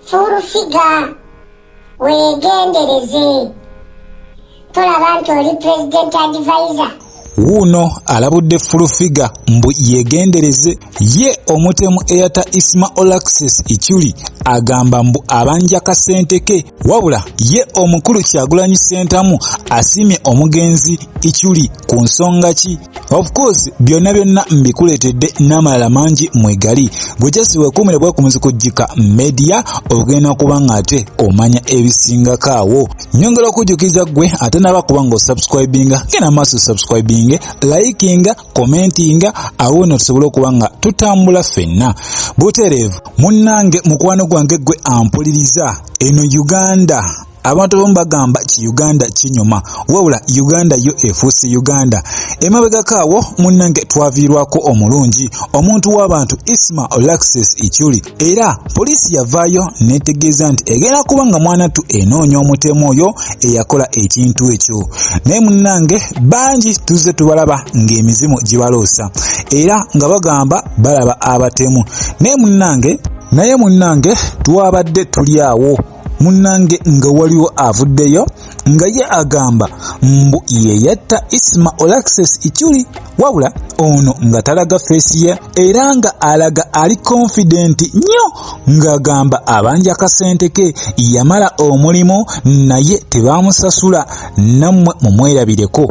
Furufiga wegendereze tolaba nti oli president advisor. Wuno alabudde Furufiga mbu yegendereze ye omutemu eyata Isma Olaxes iculi agamba mbu abanja kasente ke wabula ye omukulu Kyagulanyi Ssentamu asimye omugenzi iculi ku nsonga ki. Of course byonna mbikuletedde n'amalala mangi mwegali gwe just wekumire bwe kumuzi kujjika media ogenda kubanga ate omanya ebisingako awo. Nyongera okujjukiza gwe ate naba kubanga osubscribinga gena maaso subscribing likinga commentinga awo no tusobola okubanga tutambula ffenna butereevu. Munnange mukwano gwange gwe ampuliriza eno Uganda abantu bomu bagamba ki Uganda kinyoma wabula Uganda yo efuuse Uganda. Emabega kaawo munnange twaviirwako omulungi omuntu w'abantu Isma Olaxes iculi era poliisi yavaayo netegeeza nti egenda kubanga mwanattu enoonya omutemu oyo eyakola ekintu ekyo. Naye munnange bangi tuzze tubalaba ng'emizimu gibaloosa era nga bagamba balaba abatemu. Naye munnange twabadde tuli awo munnange nga waliwo avuddeyo nga ye agamba mbu ye yatta Isma Olaxes iculi wabula ono nga talaga face ye era nga alaga ali confident nnyo ng'agamba abanja kasente ke yamala omulimu naye tebaamusasula. Nammwe mumwerabireko.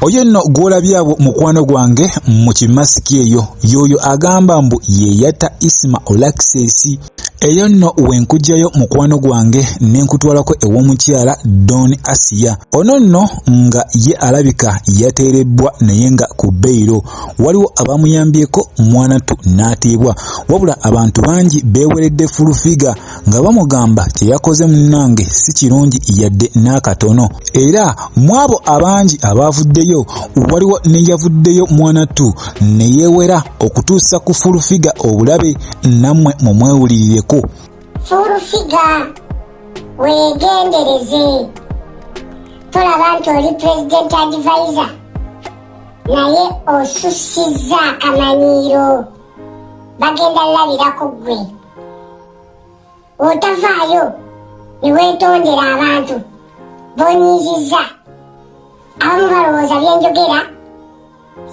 Oyo nno gw'olabyabo mukwano gwange mu kimasiki eyo yoyo agamba mbu ye yatta Isma Olaxes. Eyo nno wenkujjayo mukwano gwange nenkutwalako ew'omukyala Don Asia. Ono nno nga ye alabika yateerebbwa naye nga ku bbeiro waliwo abamuyambyeko mwanattu n'ateebwa wabula abantu bangi beeweredde Furufiga nga bamugamba teyakoze munnange si kirungi yadde n'akatono. Era mwabo abangi abavuddeyo waliwo ne yavuddeyo mwanattu ne yeewera okutuusa ku Furufiga obulabe. Nammwe mumwewulirireko. Furufiga wegendereze tolaba nti oli president advisor naye osusiza akamanyiiro bagenda labirako gwe otavaayo ne weetondera abantu bonyiziza abamu balowooza byenjogera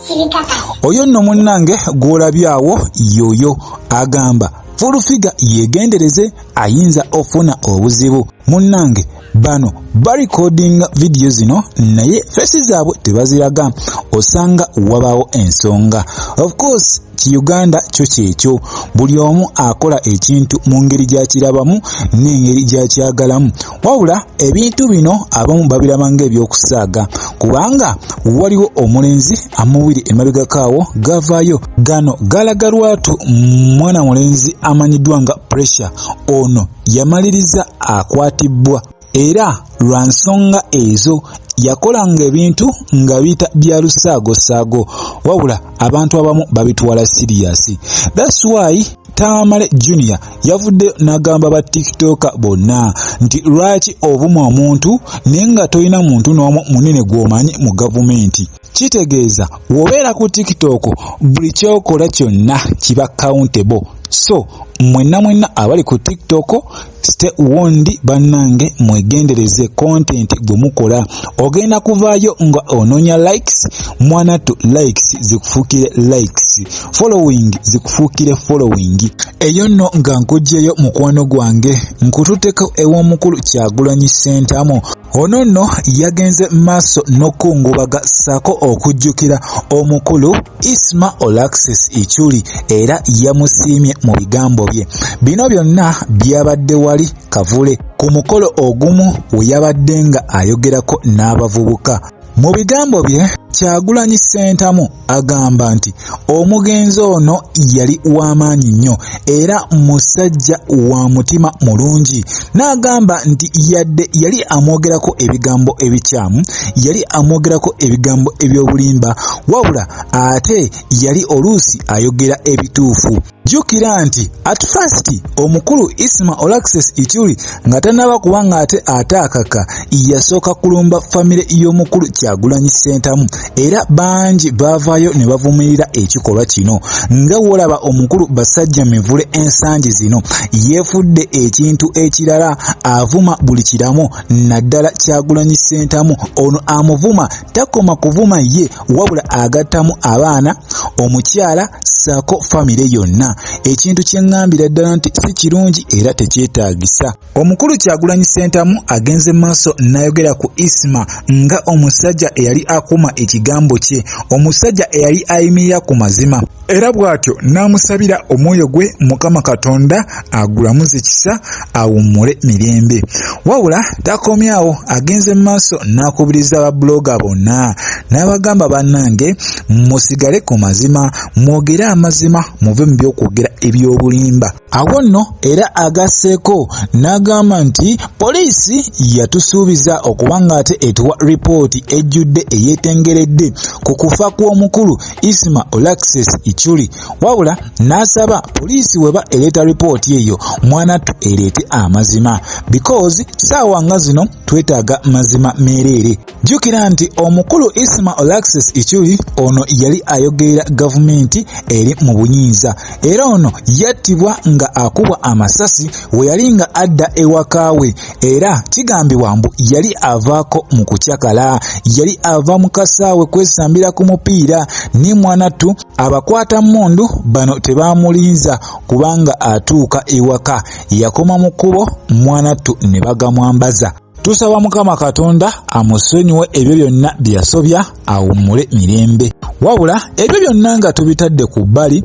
sibikakasa. Oyo nno munnange gw'olabyawo yoyo agamba Furufiga yegendereze ayinza ofuna obuzibu. Munnange bano barikodinga video zino naye fesi zaabwe tebaziraga osanga wabaawo ensonga. Of course Uganda kyo kyekyo buli omu akola ekintu mu ngeri gy'akirabamu n'engeri gy'akyagalamu wabula ebintu bino abamu babiraba ng'ebyokusaaga kubanga waliwo omulenzi amubiri emabega kaawo gavaayo gano galaga lwatu mwana mulenzi amanyiddwa nga Pressure. Ono yamaliriza akwatibwa era lwa nsonga ezo yakolanga ebintu nga biyita bya lusaago wabula abantu abamu babitwala serious. That's why Tamale Junior yavudde n'agamba ba TikToker bonna nti lwaki ovuma omuntu naye nga tolina muntu n'omu munene gw'omanyi mu gavumenti. Kitegeeza wobeera ku TikTok buli kyokola kyonna kiba countable. So mwenna abali ku TikTok stay warned bannange mwegendereze content gwe mukola. Ogenda kuvaayo nga ononya likes mwanattu likes zikufuukire likes, following zikufuukire following. Eyo nno nga nkujjeyo mukwano gwange nkututeko ew'omukulu Kyagulanyi Ssentamu. Ono nno yagenze maaso n'okungubaga ssaako okujjukira omukulu Isma Olaxes iculi era yamusiimye mu bigambo bye. Bino byonna byabadde wali Kavule ku mukolo ogumu we yabadde nga ayogerako n'abavubuka. Mu bigambo bye Kyagulanyi Ssentamu agamba nti omugenzi ono yali w'amaanyi nnyo era musajja wa mutima mulungi. N'agamba nti yadde yali amwogerako ebigambo ebikyamu, yali amwogerako ebigambo eby'obulimba wabula ate yali oluusi ayogera ebituufu. Jjukira nti at first omukulu Isma Olaxes iculi nga tannaba kubanga ate akaka yasooka kulumba famire y'omukulu Kyagulanyi Ssentamu era bangi bavaayo ne bavumirira ekikolwa kino. Nga wolaba omukulu basajja mivule ensangi zino yeefudde ekintu ekirala, avuma buli kiramu, naddala Kyagulanyi Ssentamu. Ono amuvuma takoma kuvuma ye, wabula agattamu abaana, omukyala ssaako famire yonna. Ekintu kye ŋŋambira ddala nti si kirungi era tekyetaagisa. Omukulu Kyagulanyi Ssentamu agenze maaso n'ayogera ku Isma nga omusajja eyali akuma ekigambo kye, omusajja eyali ayimirira ku mazima, era bw'atyo n'amusabira omwoyo gwe Mukama Katonda agulamuze kisa, awummule mirembe. Wabula takomyawo, agenze maaso n'akubiriza ababloga bonna n'abagamba bannange, musigale ku mazima, mwogere amazima, muve mu by'okwogera eby'obulimba. Awo nno era agasseeko n'agamba nti poliisi yatusuubiza okuba ng'ate etuwa ripooti ejjudde eyeetengeredde ku kufa kw'omukulu Isma Alexis Iculi, wabula n'asaba poliisi weba ereeta ripooti eyo mwanattu ereete amazima, because saawa nga zino twetaaga mazima meereere. Jjukira nti omukulu Isma Alexis Iculi ono yali ayogerera gavumenti eri mu buyinza, era ono yattibwa nga akubwa amasasi we yali nga adda ewaka we, era kigambibwa mbu yali avaako mu kucyakala, yali ava mu kasaawe kwesambira ku mupiira, ne mwanattu abakwata mmundu bano tebaamulinza kubanga atuuka ewaka, yakoma mu kkubo, mwanattu ne bagamwambaza. Tusaba Mukama Katonda amusonyiwe ebyo byonna bye yasobya, awummule mirembe. Wabula ebyo byonna nga tubitadde ku bbali,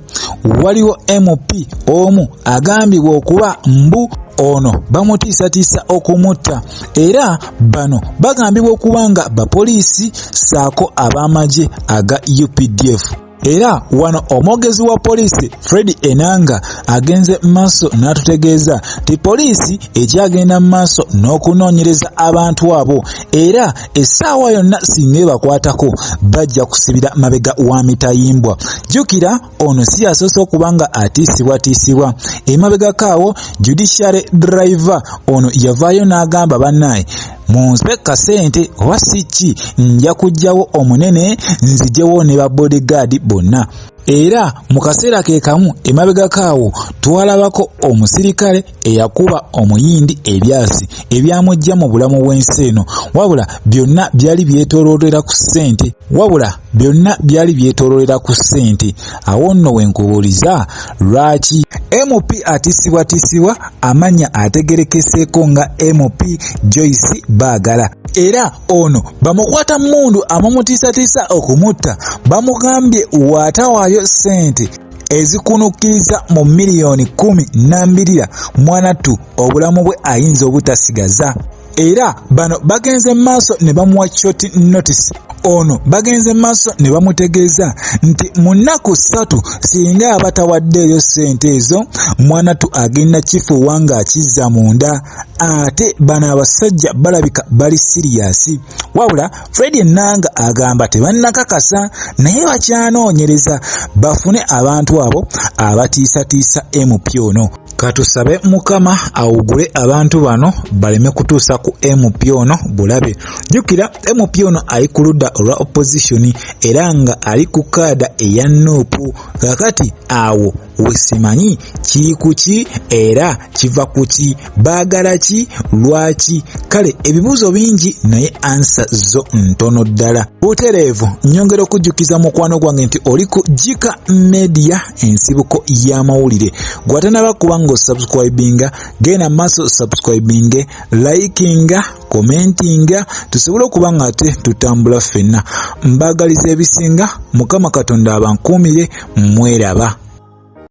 waliwo MP omu agambibwa okuba mbu ono bamutiisatiisa okumutta, era bano bagambibwa okuba nga bapoliisi ssaako ab'amagye aga UPDF. Era wano omwogezi wa poliisi Fred Enanga agenze maaso n'atutegeeza ti poliisi ekyagenda mu maaso n'okunoonyereza abantu abo, era essaawa yonna singa ebakwatako bajja kusibira mabega wa mitayimbwa. Jjukira ono si yasoose okuba nga atiisibwatiisibwa. Emabega kaawo judiciary driver ono yavaayo n'agamba bannaye, munsibe kasente oba si nja kuggyawo omunene nziggyewo ne ba bodyguard bonna. Era mu kaseera ke kamu emabega kaawo twalabako omusirikale eyakuba omuyindi ebyasi ebyamujja mu bulamu bw'ensi eno, wabula byonna byali byetoololera ku ssente. Awo nno wenkubuuliza lwaki MP atiisibwatiisibwa, amanya ategerekeseeko nga MP Joyce Baagala, era ono bamukwata mmundu amumutiisatiisa okumutta, bamugambye waatawaayo ssente ezikunukkiriza mu miliyoni 12 mwanattu obulamu bwe ayinza obutasigaza. Era bano bagenze maaso ne bamuwa short notice. Ono bagenze maaso ne bamutegeeza nti mu nnaku 3 singa abatawaddeeyo ssente ezo mwanattu agenda kifuuwa ng'akizza munda. Ate bano abasajja balabika bali siriyasi, wabula Fred Enanga agamba tebannakakasa naye bakyanoonyereza bafune abantu abo abatiisatiisa MP ono. Katusabe Mukama awugule abantu bano baleme kutuusa ku MP ono bulabe. Jjukira MP ono ali ku ludda olwa opposition era nga ali ku kaada eya Nuupu. Kakati awo wesimanyi kiri kuki era kiva kuki, baagala ki, lwaki? Kale ebibuuzo bingi naye ansa zo ntono ddala. Butereevu nyongera okujjukiza mukwano gwange nti oli ku Jika Media, ensibuko y'amawulire. Gwatanaba kubanga osubscribinga, genda maaso subscribinge, likinga, commentinga, tusobole okuba nga ate tutambula ffenna. Mbaagaliza ebisinga, Mukama Katonda abankuumire, mweraba.